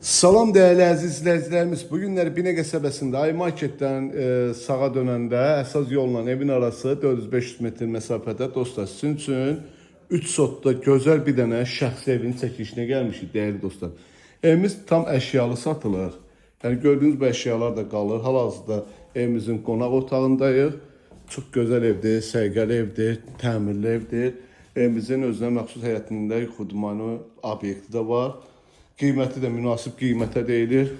Salam değerli əziz izləyicilərimiz. Bugünlər Binə qəsəbəsində Ay Marketdən sağa dönəndə əsas yolla evin arası 400-500 metr məsafədə dostlar sizin üçün 3 sotda gözəl bir dənə şəxsi evin çəkilişinə gəlmişik değerli dostlar. Evimiz tam əşyalı satılır. Yəni gördüyünüz bu əşyalar da qalır. Hal-hazırda evimizin qonaq otağındayıq. Çox gözəl evdir, səliqəli evdir, təmirli evdir. Evimizin özünə məxsus həyətində xudmanı obyekti də var. Qiyməti də münasib qiymətə deyilir.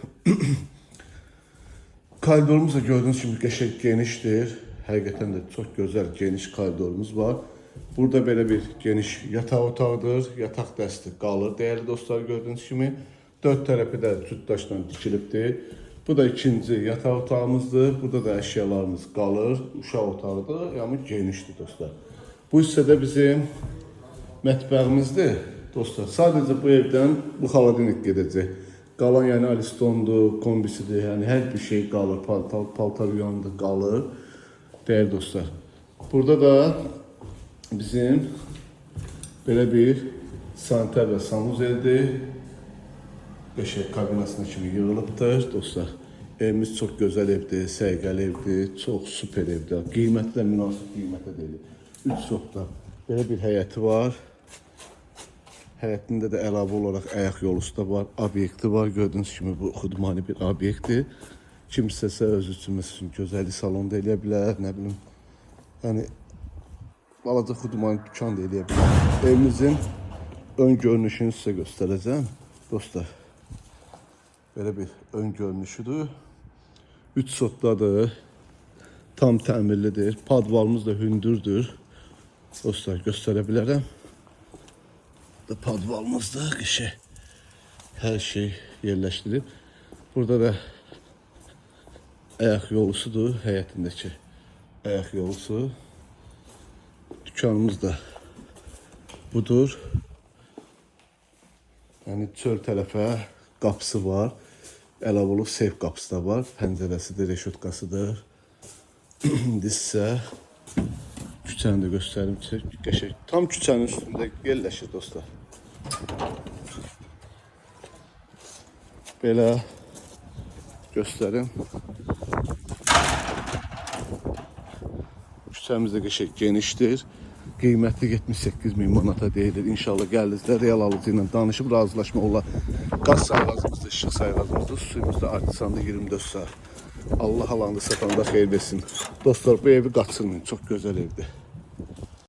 Koridorumuz da gördüğünüz kimi qəşəng genişdir. Həqiqətən də çox gözəl geniş koridorumuz var. Burada belə bir geniş yataq otağıdır. Yataq dəsti qalır değerli dostlar gördüğünüz kimi. Dörd tərəfi də cütdaşla dikilibdir. Bu da ikinci yataq otağımızdır. Burada da əşyalarımız qalır. Uşaq otağıdır. Yəni genişdir dostlar. Bu hissədə bizim mətbəximizdir. Dostlar, sadəcə bu evdən bu xaladenik gedəcək. Qalan yəni alistondur, kombisidir, yəni hər bir şey qalır, paltaryandır, qalır. Değerli dostlar, burada da bizim belə bir saniter və sanuzeldir. Qəşəng kabinasına kimi yığılıbdır. Dostlar, evimiz çox gözəl evdir, səliqəli evdir, çox super evdir. Qiyməti də münasib qiymətə deyilir. 3 sotda belə bir həyəti var. Həyətində də əlavə olaraq ayaq yolusu da var, obyekti var. Gördüğünüz kimi bu xudmani bir obyekti. Kim istəsə öz üçün məsələn gözəllik salonu da eləyə bilər, nə bilim. Yəni balaca xudmani dükan da eləyə bilər. Evimizin ön görünüşünü sizə göstərəcəm. Dostlar, belə bir ön görünüşüdür. 3 sotdadır. Tam təmirlidir. Padvalımız da hündürdür. Dostlar, göstərə bilərəm. Padvalımızda her şey yerleştirip burada da ayak yolusudur, həyətindəki ayak yolusu. Dükkanımız da budur. Yani çöl tərəfə qapısı var. Əlavə olub seyf qapısı da var. Pəncərəsidir, reşotkasıdır. İndisə küçəni də göstərim ki, qəşəng tam küçənin üstündə yerləşir dostlar. Belə göstərim. Küçəmiz də qəşəng genişdir. Qiyməti 78.000 manata deyilir. İnşallah gəldinizdə real alıcı ilə danışıb razılaşma olar. Qaz sayğacımızda, işıq sayğacımızda, suyumuzda artisanda 24 saat. Allah alanda satanda xeyir versin. Dostlar, bu evi qaçırmayın. Çox gözəl evdir.